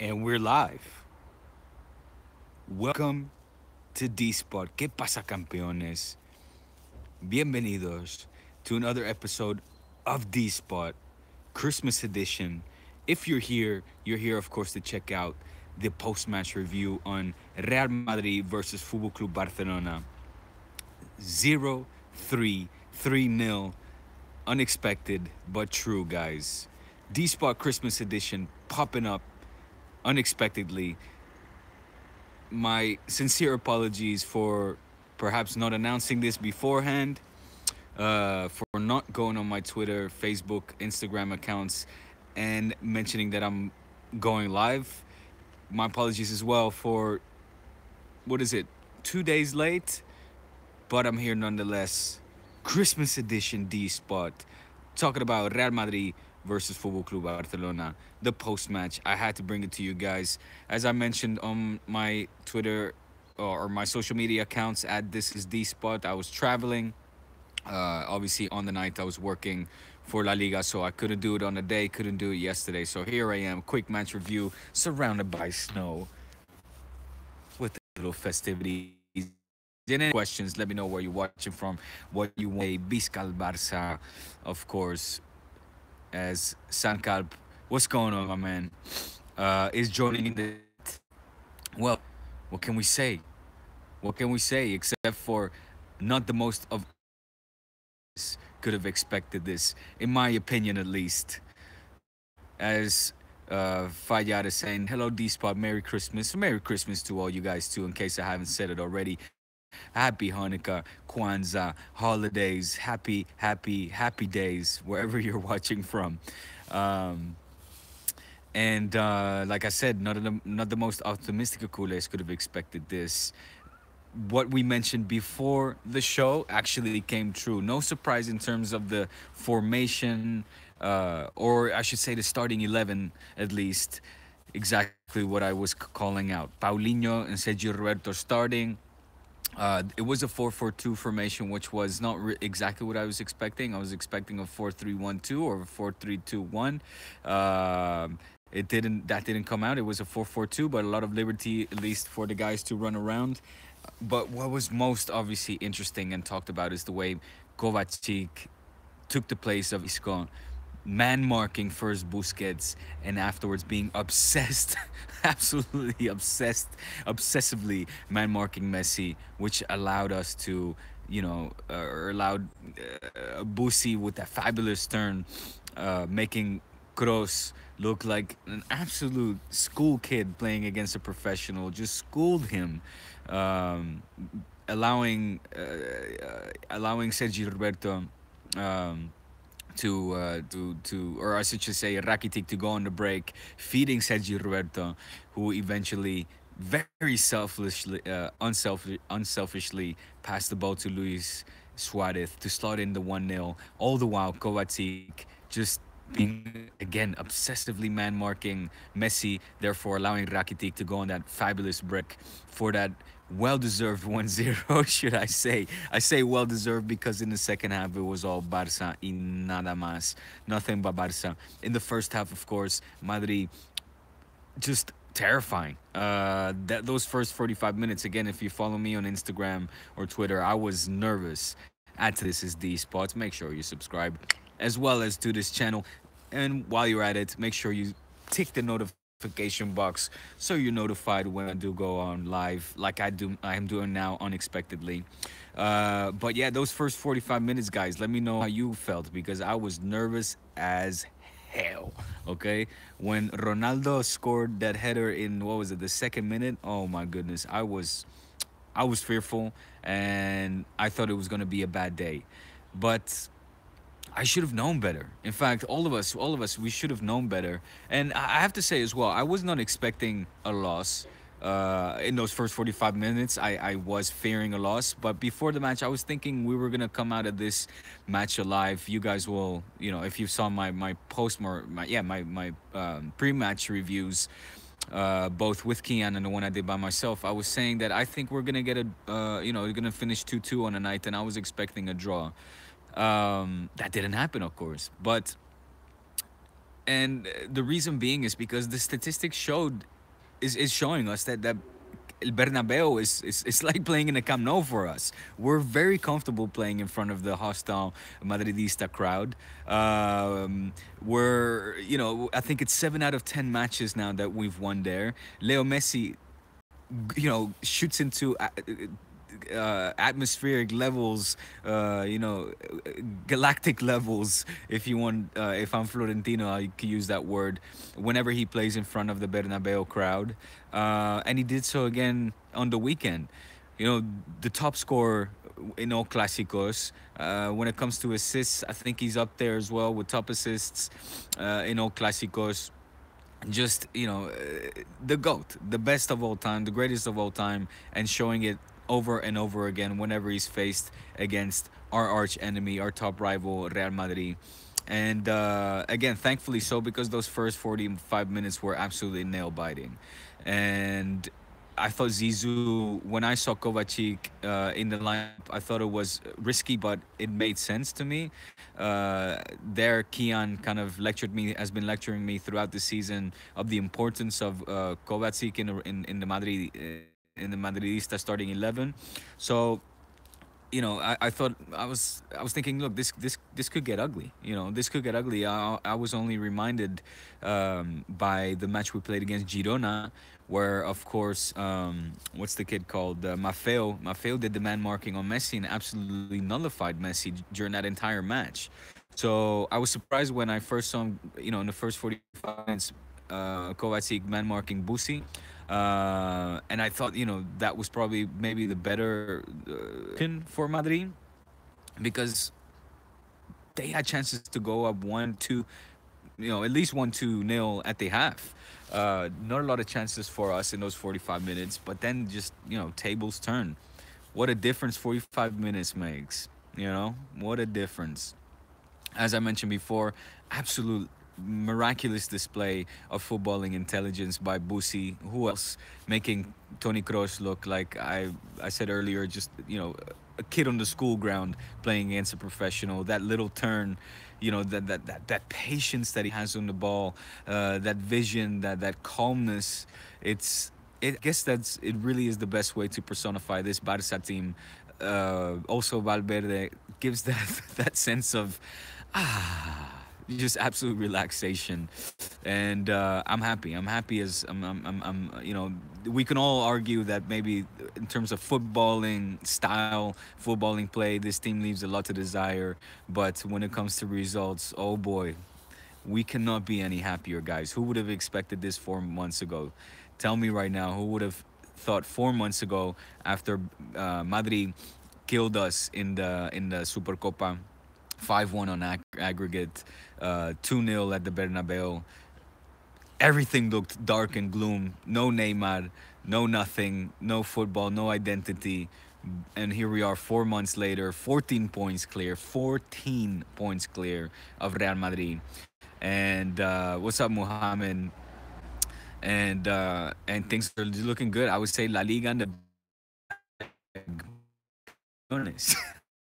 And we're live. Welcome to D Spot. ¿Qué pasa, campeones? Bienvenidos to another episode of D Spot, Christmas edition. If you're here, of course, to check out the post match review on Real Madrid versus Fútbol Club Barcelona. 0-3, 3-0. Unexpected, but true, guys. D Spot Christmas edition popping up unexpectedly. My sincere apologies for perhaps not announcing this beforehand, for not going on my Twitter, Facebook, Instagram accounts and mentioning that I'm going live. My apologies as well for, what is it, 2 days late? But I'm here nonetheless. Christmas edition D Spot. Talking about Real Madrid versus Fútbol Club Barcelona. The post match. I had to bring it to you guys. As I mentioned on my Twitter or my social media accounts at This Is D Spot, I was traveling. Obviously, on the night I was working for La Liga, so I couldn't do it on the day, couldn't do it yesterday. So here I am, quick match review, surrounded by snow with a little festivities. Any questions, let me know where you're watching from, what you want. Biscal Barça, of course, as Sankal. What's going on, my man? Is joining in the. Well, what can we say? What can we say except for not the most of us could have expected this, in my opinion at least. As Fayyad is saying, hello D Spot, Merry Christmas. Merry Christmas to all you guys too, in case I haven't said it already. Happy Hanukkah, Kwanzaa, holidays, happy days, wherever you're watching from. Um, and like I said, not the most optimistic culés could have expected this. What we mentioned before the show actually came true. No surprise in terms of the formation, or I should say the starting 11 at least. Exactly what I was calling out. Paulinho and Sergio Roberto starting. It was a 4-4-2 formation, which was not exactly what I was expecting. I was expecting a 4-3-1-2 or a 4-3-2-1. It didn't. That didn't come out. It was a 4-4-2, but a lot of liberty, at least for the guys to run around. But what was most obviously interesting and talked about is the way Kovacic took the place of Isco, man marking first Busquets and afterwards being obsessed, absolutely obsessed, obsessively man marking Messi, which allowed us to, or allowed Busi with that fabulous turn, making Kroos look like an absolute school kid playing against a professional, just schooled him, um, allowing Sergio Roberto. Or I should just say Rakitic to go on the break, feeding Sergio Roberto, who eventually very unselfishly passed the ball to Luis Suarez to slot in the 1-0. All the while, Kovacic just being again obsessively man marking Messi, therefore allowing Rakitic to go on that fabulous break for that well-deserved 1-0, should I say. I say well-deserved because in the second half it was all Barça y nada más. Nothing but Barça. In the first half, of course, Madrid just terrifying. Those first 45 minutes, again, if you follow me on Instagram or Twitter, I was nervous. At This Is D Spots. Make sure you subscribe as well as to this channel. And while you're at it, make sure you tick the notification box so you're notified when I do go on live, like I am doing now unexpectedly. But yeah, those first 45 minutes, guys, let me know how you felt because I was nervous as hell. Okay, when Ronaldo scored that header in, what was it, the second minute? Oh my goodness, I was fearful and I thought it was going to be a bad day. But I should have known better. In fact, all of us, we should have known better. And I have to say as well, I was not expecting a loss. In those first 45 minutes, I was fearing a loss. But before the match, I was thinking we were going to come out of this match alive. You guys will, if you saw my pre-match reviews, both with Kian and the one I did by myself, I was saying that I think we're gonna get we're gonna finish 2-2 on the night, and I was expecting a draw. That didn't happen, of course, but and the reason being is because the statistics showed is showing us that El Bernabeu is like playing in the Camp Nou for us. We're very comfortable playing in front of the hostile Madridista crowd. We're, I think it's 7 out of 10 matches now that we've won there. Leo Messi, shoots into atmospheric levels, galactic levels. If you want, if I'm Florentino, I could use that word. Whenever he plays in front of the Bernabeu crowd, and he did so again on the weekend. The top scorer in all Clásicos. When it comes to assists, I think he's up there as well with top assists in all Clásicos. Just the goat, the best of all time, the greatest of all time, and showing it over and over again whenever he's faced against our arch enemy, our top rival, Real Madrid. And again, thankfully so, because those first 45 minutes were absolutely nail biting. And I thought Zizou, when I saw Kovacic in the lineup, I thought it was risky, but it made sense to me. There, Kian kind of has been lecturing me throughout the season of the importance of Kovacic in the in the Madridista starting 11. So I thought I was thinking, look, this could get ugly. This could get ugly. I was only reminded by the match we played against Girona, where of course, what's the kid called? Maffeo. Maffeo did the man marking on Messi and absolutely nullified Messi during that entire match. So I was surprised when I first saw him, in the first 45 minutes, Kovacic man marking Busi. And I thought, that was probably maybe the better option for Madrid, because they had chances to go up 1-2, at least 1-2-0 at the half. Not a lot of chances for us in those 45 minutes, but then just, tables turn. What a difference 45 minutes makes, what a difference. As I mentioned before, absolute miraculous display of footballing intelligence by Busi. Who else? Making Toni Kroos look like, I said earlier, just a kid on the school ground playing against a professional. That little turn, that patience that he has on the ball, that vision, that calmness. I guess it really is the best way to personify this Barça team. Also, Valverde gives that sense of just absolute relaxation, and I'm happy. I'm happy as we can all argue that maybe in terms of footballing style, footballing play, this team leaves a lot to desire. But when it comes to results, oh boy, we cannot be any happier, guys. Who would have expected this 4 months ago? Tell me right now, who would have thought 4 months ago, after Madrid killed us in the Supercopa, 5-1 on aggregate, 2-0 at the Bernabeu. Everything looked dark and gloom. No Neymar, no nothing, no football, no identity. And here we are 4 months later, 14 points clear, 14 points clear of Real Madrid. And what's up, Mohamed? And things are looking good. I would say La Liga and the honest.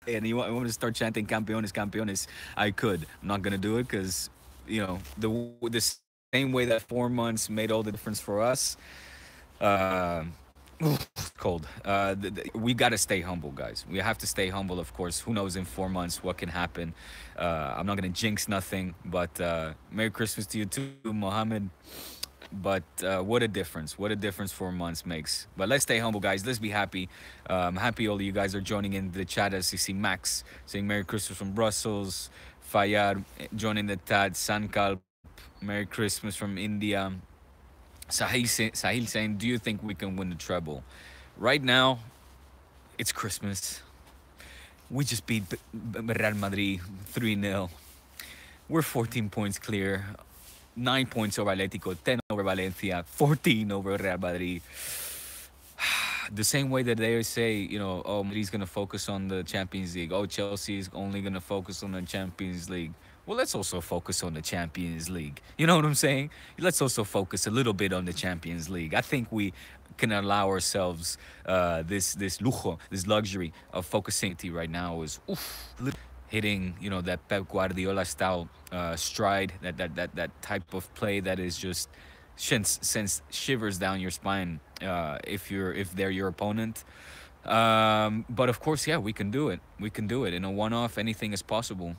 And you want me to start chanting "Campeones, Campeones"? I could. I'm not gonna do it because, the same way that 4 months made all the difference for us. Uh, it's cold. We gotta stay humble, guys. We have to stay humble, of course. Who knows in 4 months what can happen? I'm not gonna jinx nothing, but Merry Christmas to you too, Mohammed. But what a difference. What a difference 4 months makes. But let's stay humble, guys. Let's be happy. I'm happy all of you guys are joining in the chat. As you see Max saying Merry Christmas from Brussels. Fayad joining the chat. Sankal, Merry Christmas from India. Sahil saying, do you think we can win the treble? Right now, it's Christmas. We just beat Real Madrid 3-0. We're 14 points clear. 9 points over Atletico, 10 over Valencia, 14 over Real Madrid. The same way that they say, oh, Madrid's going to focus on the Champions League. Oh, Chelsea is only going to focus on the Champions League. Well, let's also focus on the Champions League. You know what I'm saying? Let's also focus a little bit on the Champions League. I think we can allow ourselves this lujo, this luxury of focusing right now is hitting, that Pep Guardiola style stride, that type of play that is just sends shivers down your spine if they're your opponent. But of course, yeah, we can do it. We can do it in a one-off. Anything is possible.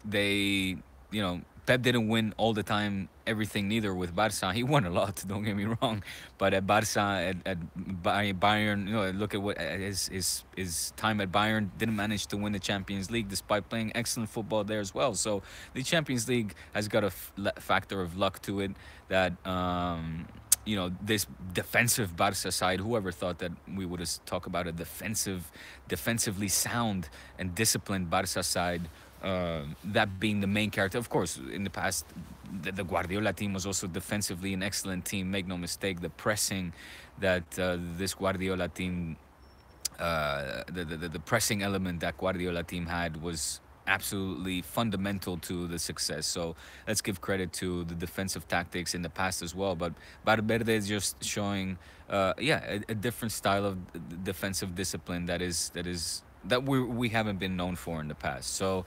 They, Pep didn't win all the time, everything neither with Barca. He won a lot, don't get me wrong. But at Barca, at Bayern, look at what his time at Bayern, didn't manage to win the Champions League despite playing excellent football there as well. So the Champions League has got a factor of luck to it that. This defensive Barca side, whoever thought that we would talk about a defensively sound and disciplined Barca side, that being the main character. Of course, in the past, the Guardiola team was also defensively an excellent team. Make no mistake, the pressing that this Guardiola team, the pressing element that Guardiola team had was absolutely fundamental to the success. So let's give credit to the defensive tactics in the past as well. But Valverde is just showing, a different style of defensive discipline that we haven't been known for in the past. So,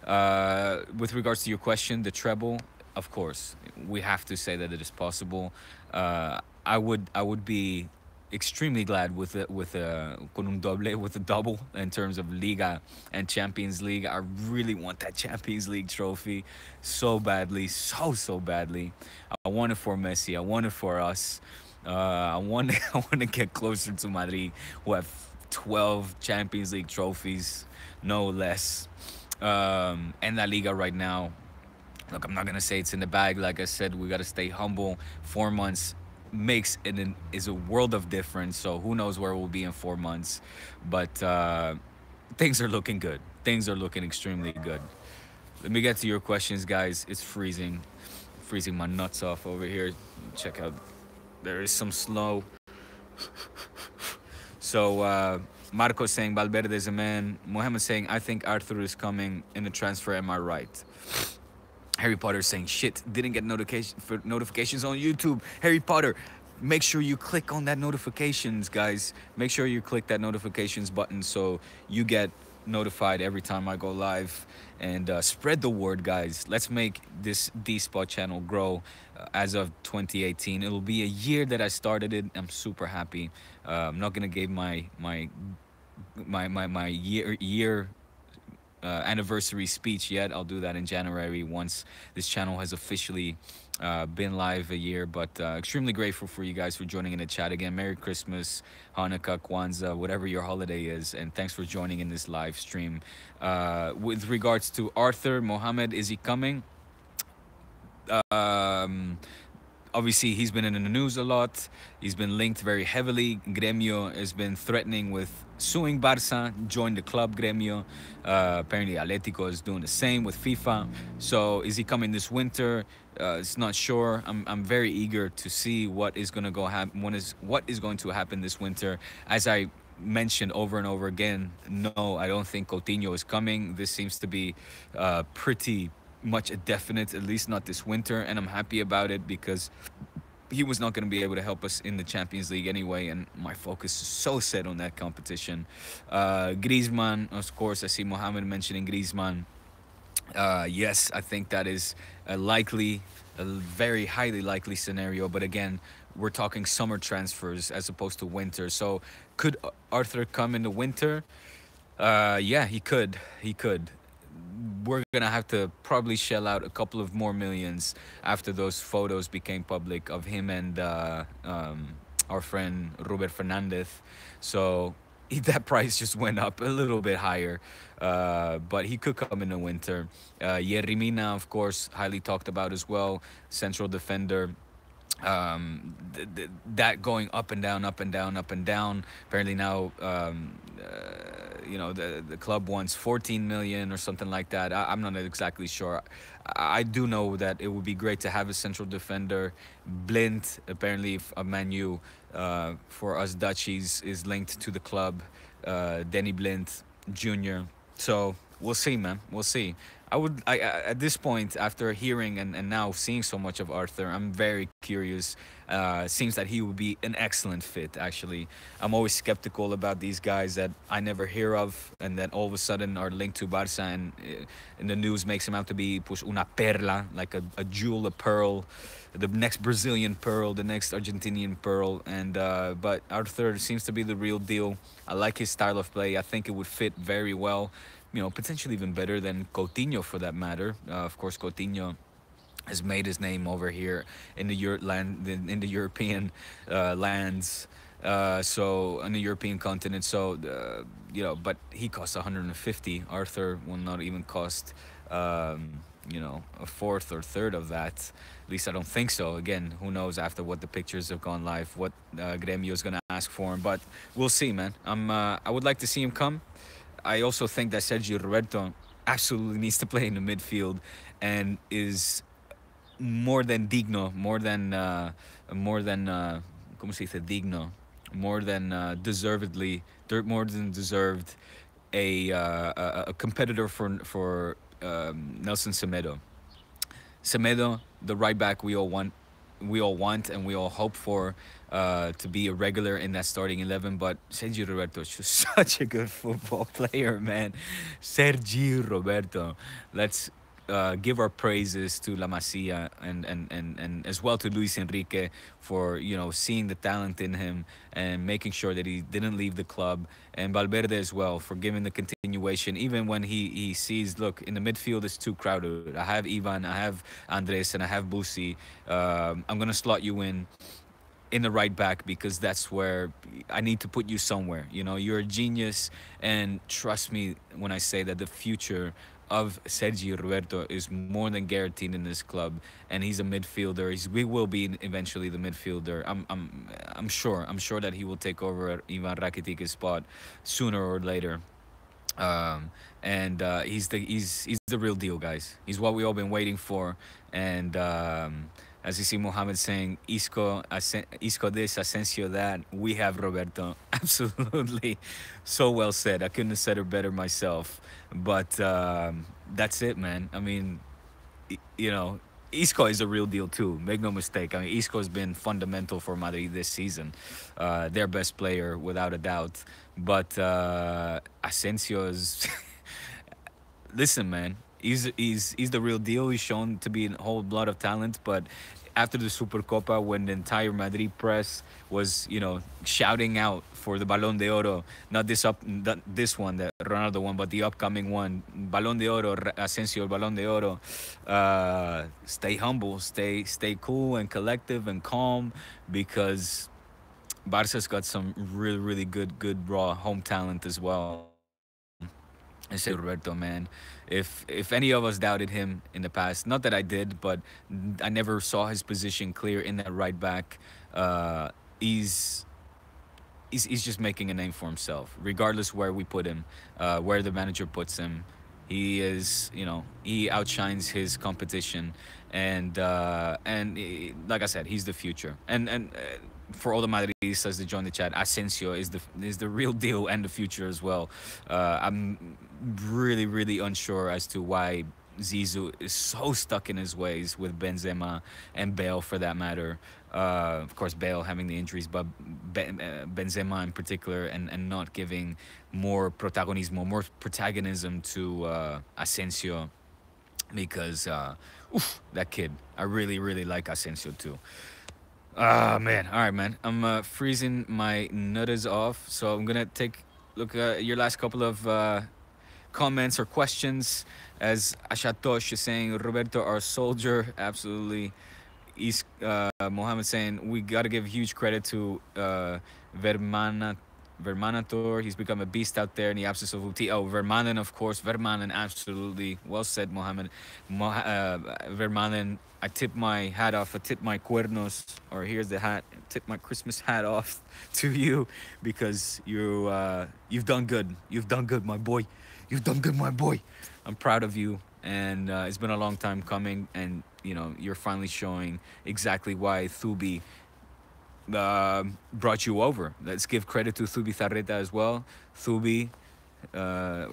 with regards to your question, the treble, of course, we have to say that it is possible. I would be extremely glad with con un doble, with a double in terms of Liga and Champions League. I really want that Champions League trophy so badly, so badly. I want it for Messi. I want it for us. I want I want to get closer to Madrid, who have 12 Champions League trophies, no less. And La Liga right now. Look, I'm not gonna say it's in the bag. Like I said, we gotta stay humble. 4 months is a world of difference. So who knows where we'll be in 4 months? But things are looking good. Things are looking extremely good. Let me get to your questions, guys. It's freezing my nuts off over here. Check out. There is some snow. So Marco saying Valverde is a man. Mohammed saying I think Arthur is coming in the transfer. Am I right? Harry Potter saying shit. Didn't get notifications on YouTube. Harry Potter, make sure you click on that notifications, guys. Make sure you click that notifications button so you get notified every time I go live. And spread the word, guys. Let's make this D-Spot channel grow. As of 2018, it'll be a year that I started it. I'm super happy. I'm not gonna give my year anniversary speech yet. I'll do that in January once this channel has officially been live a year. But extremely grateful for you guys for joining in the chat again. Merry Christmas, Hanukkah, Kwanzaa, whatever your holiday is, and thanks for joining in this live stream. With regards to Arthur Mohammed, is he coming? Obviously, he's been in the news a lot. He's been linked very heavily. Gremio has been threatening with suing Barça, join the club, Gremio. Apparently, Atletico is doing the same with FIFA. So, is he coming this winter? It's not sure. I'm very eager to see what is going to what is going to happen this winter. As I mentioned over and over again, no, I don't think Coutinho is coming. This seems to be pretty much a definite, at least not this winter, and I'm happy about it because he was not going to be able to help us in the Champions League anyway, and my focus is so set on that competition. Griezmann, of course, I see Mohammed mentioning Griezmann. Yes, I think that is a very highly likely scenario, but again, we're talking summer transfers as opposed to winter. So could Arthur come in the winter? Yeah, he could. We're gonna have to probably shell out a couple of more millions after those photos became public of him and our friend Robert Fernandez. So that price just went up a little bit higher, but he could come in the winter. Yerry Mina, of course, highly talked about as well, central defender. That going up and down, up and down, up and down. Apparently now, the club wants 14 million or something like that. I'm not exactly sure. I do know that it would be great to have a central defender. Blind, apparently, a Man U for us Dutchies is linked to the club. Danny Blind Jr. So we'll see, man. We'll see. at this point, after hearing and now seeing so much of Arthur, I'm very curious. Seems that he would be an excellent fit. Actually, I'm always skeptical about these guys that I never hear of, and that all of a sudden are linked to Barça, and the news makes him out to be pues una perla, like a jewel, a pearl, the next Brazilian pearl, the next Argentinian pearl, and but Arthur seems to be the real deal. I like his style of play. I think it would fit very well, potentially even better than Coutinho for that matter. Of course, Coutinho has made his name over here in the in the European lands. So on the European continent, so but he costs 150. Arthur will not even cost, a fourth or third of that. At least I don't think so. Again, who knows after what the pictures have gone live, what Gremio is gonna ask for him. But we'll see, man. I would like to see him come. I also think that Sergio Roberto absolutely needs to play in the midfield and is more than digno, ¿cómo se dice digno? More than more than deserved a competitor for Nelson Semedo. Semedo, the right back we all want and we all hope for to be a regular in that starting 11. But Sergio Roberto is just such a good football player, man. Sergio Roberto. Let's give our praises to La Masia and as well to Luis Enrique for seeing the talent in him and making sure that he didn't leave the club, and Valverde as well for giving the continuation even when he sees, look, in the midfield it's too crowded. I have Ivan, I have Andres, and I have Busi. I'm gonna slot you in the right back because that's where I need to put you somewhere. You're a genius, and trust me when I say that the future of Sergio Roberto is more than guaranteed in this club, and he's a midfielder. We will be eventually the midfielder. I'm sure. I'm sure that he will take over Ivan Rakitić's spot sooner or later. And he's the real deal, guys. He's what we all been waiting for, and as you see Mohamed saying, Isco this, Asensio that, we have Roberto. Absolutely. So well said. I couldn't have said it better myself. But that's it, man. I mean, Isco is a real deal too. Make no mistake. I mean, Isco has been fundamental for Madrid this season. Their best player, without a doubt. But Asensio is... Listen, man. He's the real deal. He's shown to be a whole lot of talent, but after the Supercopa, when the entire Madrid press was, shouting out for the Balón de Oro, not this one, the Ronaldo one, but the upcoming one, Balón de Oro, Asensio Balón de Oro. Stay humble, stay cool and collective and calm, because Barca's got some really, really good raw home talent as well. And say Roberto, man, if any of us doubted him in the past, not that I did, but I never saw his position clear in that right back. He's just making a name for himself, regardless where we put him, where the manager puts him. He is, he outshines his competition, and like I said, he's the future. And for all the Madridistas that join the chat, Asensio is the real deal and the future as well. I'm really, really unsure as to why Zizou is so stuck in his ways with Benzema and Bale, for that matter. Of course, Bale having the injuries, but Benzema in particular, and not giving more protagonism to Asensio, because that kid, I really, really like Asensio too. Ah, man. All right, man. I'm freezing my nutters off, so I'm gonna take a look at your last couple of comments or questions. As Ashatosh is saying, Roberto, our soldier, absolutely. Mohammed saying, we got to give huge credit to Vermanator. He's become a beast out there in the absence of Uti. Oh, Vermanen, of course. Vermanen, absolutely. Well said, Mohammed. Vermanen, I tip my hat off. I tip my cuernos, or here's the hat. I tip my Christmas hat off to you, because you've done good. You've done good, my boy. You've done good, my boy. I'm proud of you, and it's been a long time coming, and you're finally showing exactly why Thubi brought you over. Let's give credit to Thubi Zarreta as well. Thubi,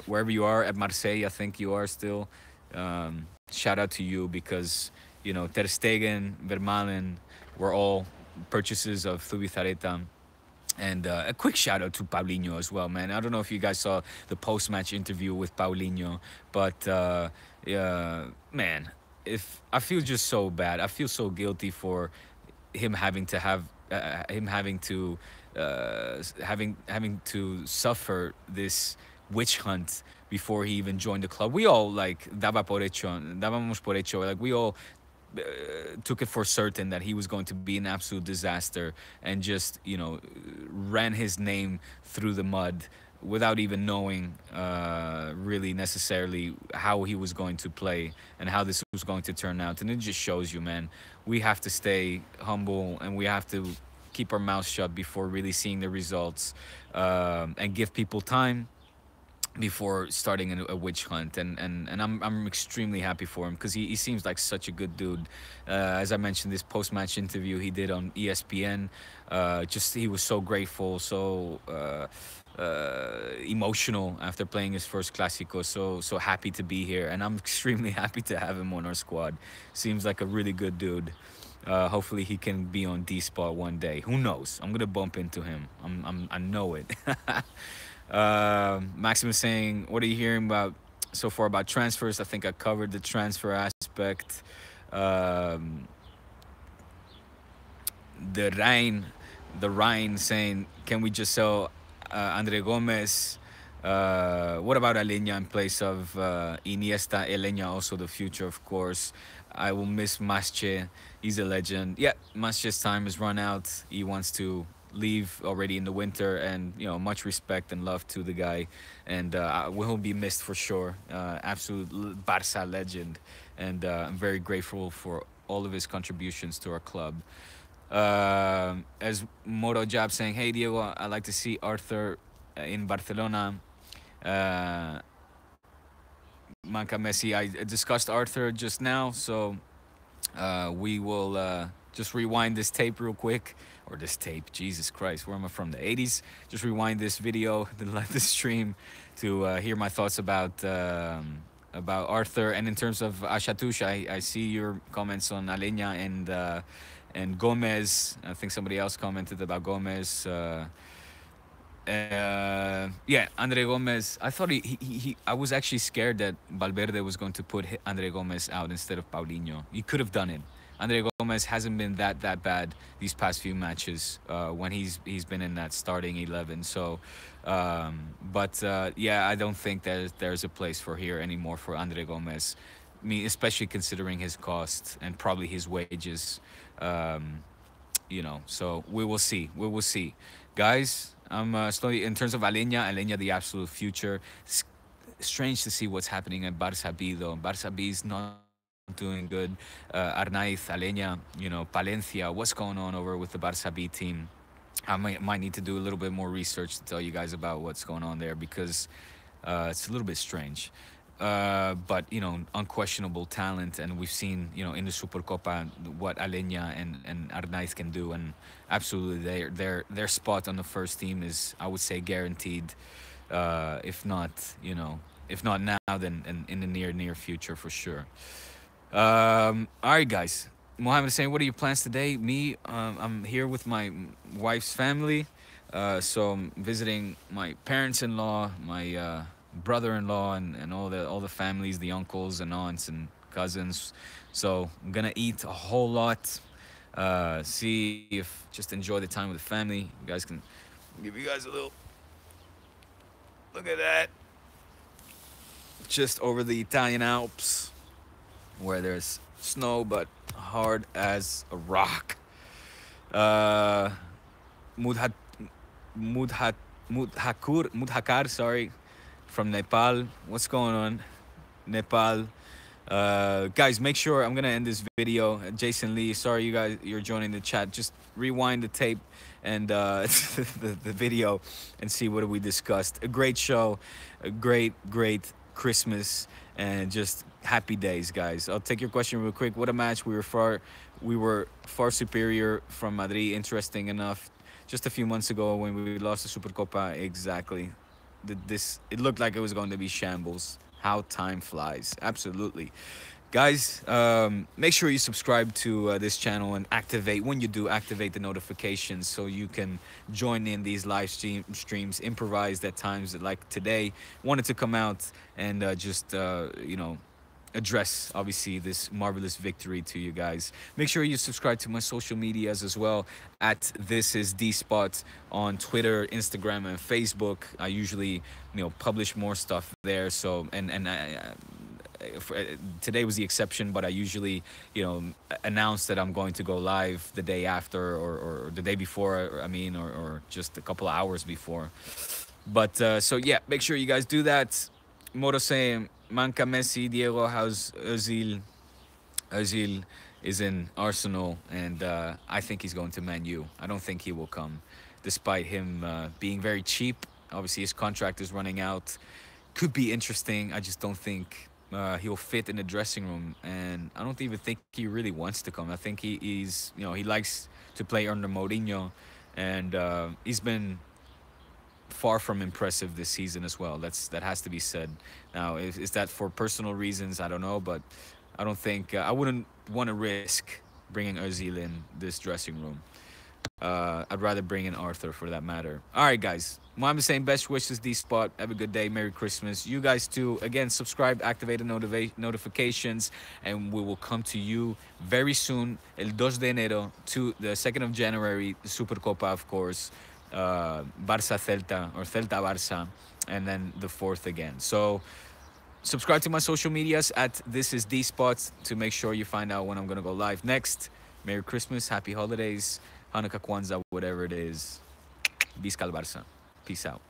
wherever you are, at Marseille, I think you are still. shout out to you because Ter Stegen, Vermaelen were all purchases of Zubizarreta. And a quick shout out to Paulinho as well, man. I don't know if you guys saw the post match interview with Paulinho, but man, if I feel just so bad, I feel so guilty for him having to have him having to suffer this witch hunt before he even joined the club. We all like dábamos por hecho, like we all took it for certain that he was going to be an absolute disaster and just ran his name through the mud without even knowing really necessarily how he was going to play and how this was going to turn out. And it just shows you, man, we have to stay humble and we have to keep our mouths shut before really seeing the results, and give people time before starting a witch hunt. And I'm extremely happy for him because he seems like such a good dude. As I mentioned, this post-match interview he did on ESPN, just he was so grateful, so emotional after playing his first Clásico, so happy to be here, and I'm extremely happy to have him on our squad. Seems like a really good dude. Hopefully he can be on D Spot one day. Who knows? I'm gonna bump into him. I know it. Maxim is saying, what are you hearing about so far about transfers? I think I covered the transfer aspect. The Rhine saying, can we just sell Andre Gomez? What about Aleña in place of Iniesta? Aleña also the future, of course. I will miss Masche. He's a legend. Yeah, Masche's time has run out. He wants to leave already in the winter, and much respect and love to the guy, and will be missed for sure. Absolute Barça legend, and I'm very grateful for all of his contributions to our club. As Moro Jab saying, hey Diego, I'd like to see Arthur in Barcelona. Manca Messi, I discussed Arthur just now, so we will just rewind this tape real quick. Or this tape, Jesus Christ, where am I from? The 80s? Just rewind this video, the stream, to hear my thoughts about Arthur. And in terms of Ashatush, I see your comments on Aleña and Gomez. I think somebody else commented about Gomez. Yeah, Andre Gomez. I thought I was actually scared that Valverde was going to put Andre Gomez out instead of Paulinho. He could have done it. Andre Gomez hasn't been that bad these past few matches when he's been in that starting 11. So, yeah, I don't think that there's a place for here anymore for Andre Gomez. I mean, especially considering his cost and probably his wages. So we will see. We will see, guys. I'm slowly in terms of Aleña, the absolute future. It's strange to see what's happening at Barça B though. Barça B is not doing good. Arnaiz, Aleña, Palencia. What's going on over with the Barça B team? I might need to do a little bit more research to tell you guys about what's going on there because it's a little bit strange. But unquestionable talent, and we've seen in the Supercopa what Aleña and Arnaiz can do, and absolutely their spot on the first team is, I would say, guaranteed. If not now, then in the near future for sure. All right, guys. Mohammed is saying, what are your plans today? Me, I'm here with my wife's family. So I'm visiting my parents-in-law, my brother-in-law, and all the families, the uncles and aunts and cousins. So I'm gonna eat a whole lot. See if just enjoy the time with the family. You guys can give you guys a little look at that. Just over the Italian Alps, where there's snow but hard as a rock. Mudhakar, sorry, from Nepal. What's going on, Nepal? Guys, make sure, I'm gonna end this video. Jason Lee, sorry you guys, you're joining the chat. Just rewind the tape and the video and see what we discussed. A great show, a great Christmas, and just happy days, guys. I'll take your question real quick. What a match. We were far superior from Madrid. Interesting enough. Just a few months ago when we lost the Supercopa, exactly. It looked like it was going to be shambles. How time flies. Absolutely. Guys, make sure you subscribe to this channel and activate, when you do, activate the notifications so you can join in these streams, improvised at times like today. Wanted to come out and just, address obviously this marvelous victory to you guys. Make sure you subscribe to my social medias as well at This Is D Spot on Twitter, Instagram, and Facebook. I usually publish more stuff there. So and today was the exception, but I usually, announce that I'm going to go live the day after or the day before. I mean, or just a couple of hours before. But so yeah, make sure you guys do that. Moro saying, Manca Messi, Diego, how's Ozil? Ozil is in Arsenal, and I think he's going to Man U. I don't think he will come, despite him being very cheap. Obviously, his contract is running out. Could be interesting. I just don't think he'll fit in the dressing room, and I don't even think he really wants to come. I think he's, he likes to play under Mourinho, and he's been far from impressive this season as well. That has to be said. Now, is that for personal reasons? I don't know, but I don't think I wouldn't want to risk bringing Ozil in this dressing room. I'd rather bring in Arthur for that matter. All right, guys. Mom saying best wishes, D Spot. Have a good day. Merry Christmas. You guys too. Again, subscribe, activate the notifications, and we will come to you very soon. El 2 de enero to the 2nd of January, Supercopa, of course. Barça Celta or Celta Barça, and then the 4th again. So subscribe to my social medias at This Is D Spot to make sure you find out when I'm gonna go live next. Merry Christmas, Happy Holidays, Hanukkah, Kwanzaa, whatever it is. Visca el Barça. Peace out.